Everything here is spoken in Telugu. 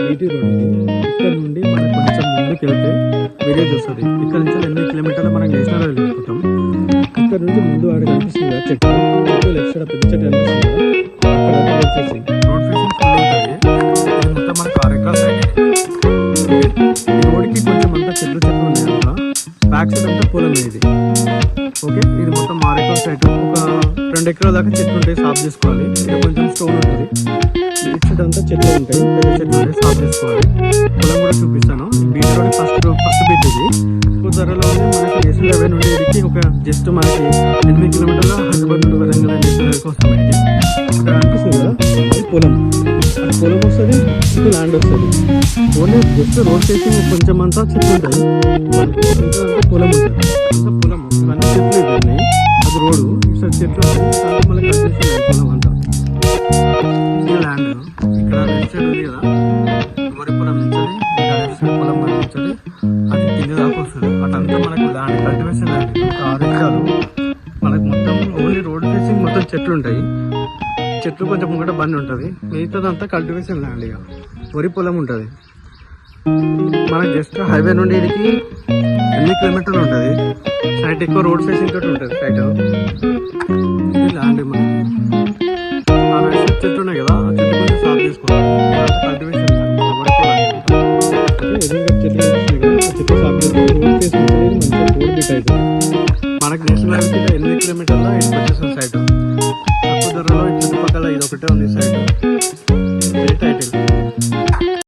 బీటీ రోడ్ ఇది. ఇక్కడ నుండి మనం కొంచెం ముందుకు వెళ్తే విలేజ్ వస్తుంది. ఇక్కడ నుంచి 8 కిలోమీటర్లు మనం నేషనల్ హైవే వెళ్ళిపోతాం. ఇక్కడ నుంచి ముందు ఆడ కనిపిస్తుంది కదా చెట్టు లెఫ్ట్ సైడ్ పెద్ద చెట్టు కనిపిస్తుంది కదా, అక్కడ రోడ్ ఫేసింగ్ ఫుల్ ఉంటుంది. ఇది మొత్తం మన 6 ఎకరాల సైడ్. ఈ రోడ్కి కొంచెం అంతా చెట్లు ఉన్నాయి అంతా. బ్యాక్ సైడ్ అంతా పొలం ఇది. ఓకే, ఇది మొత్తం 6 ఎకరాల సైడ్. ఒక 2 ఎకరాల దాకా చెట్లు ఉంటాయి, సాఫ్ చేసుకోవాలి. ఇక్కడ కొంచెం స్టోన్ ఉంటుంది. ఇటు సైడ్ అంతా చెట్లు ఉంటాయి, పెద్ద చెట్లు ఉంటాయి, సాఫ్ చేసుకోవాలి. పొలం కూడా చూపిస్తాను. బీచ్ రోడ్ ఫస్ట్ బీచ్ ఇది. ఎక్కువ ధరలోనే మనకి నేషనల్ హైవే నుండి ఇడికి ఒక జస్ట్ మనకి 8 కిలోమీటర్ల హైదరాబాద్ నుండి వరంగల్ నేషనల్ హైవేకి వస్తాం. ఇక్కడ అనిపిస్తుంది కదా, అది పొలం. అది పొలం వస్తుంది, ఇది ల్యాండ్ వస్తుంది. ఓన్లీ జస్ట్ రోడ్ ఫేసింగ్ కొంచెం అంతా చెట్లు ఉంటాయి, ఇంకా అంతా పొలం ఉంటుంది. అంతా పొలం ఇవన్నీ చెట్లు ఇవన్నీ. అది రోడ్డు, ఇక్కడ చెట్లు మళ్ళీ కట్టేస్తుంది పొలం అంతా. ఇది ల్యాండ్. ఇక్కడ లెఫ్ట్ సైడ్ ఉంది కదా వరి పొలం నుంచి, ఇక్కడ లెఫ్ట్ సైడ్ పొలం నుంచి అది కింద దాకా వస్తుంది. అటంతా మనకు ల్యాండ్ కల్టివేషన్ ల్యాండ్. ఒక 6 ఎకరాలు మనకు మొత్తం ఓన్లీ రోడ్ ఫేసింగ్ మొత్తం చెట్లు ఉంటాయి. చెట్లు కొంచెం ముంగట బండి ఉంటుంది, మిగతాదంతా కల్టివేషన్ ల్యాండ్. ఇక వరి పొలం ఉంటుంది. మనకి జస్ట్ హైవే నుండి ఇడికి 8 కిలోమీటర్లు ఉంటుంది. సైట్ ఎక్కువ రోడ్ ఫేసింగ్ తోటి ఉంటుంది సైట్. ఇది ల్యాండ్ మనకి. ఆ రైట్ సైడ్ చెట్లు ఉన్నాయి కదా, ఆ చెట్లు కొంచెం సాఫ్ చేసుకోవాలి. కల్టివేషన్ వరి పొలం ఎదురుగా చెట్లు కనిపిస్తున్నాయి కదా, ఆ చెట్లు సాఫ్ చేసుకుని రోడ్ ఫేసింగ్ మంచిగా రోడ్ బిట్ అవుతుంది. మనకి నేషనల్ హైవే 8 కిలోమీటర్ల ఇటు వచ్చేసిన సైట్. తక్కువ ధరలో చుట్టుపక్కల ఇది ఒకటే ఉంది సైట్.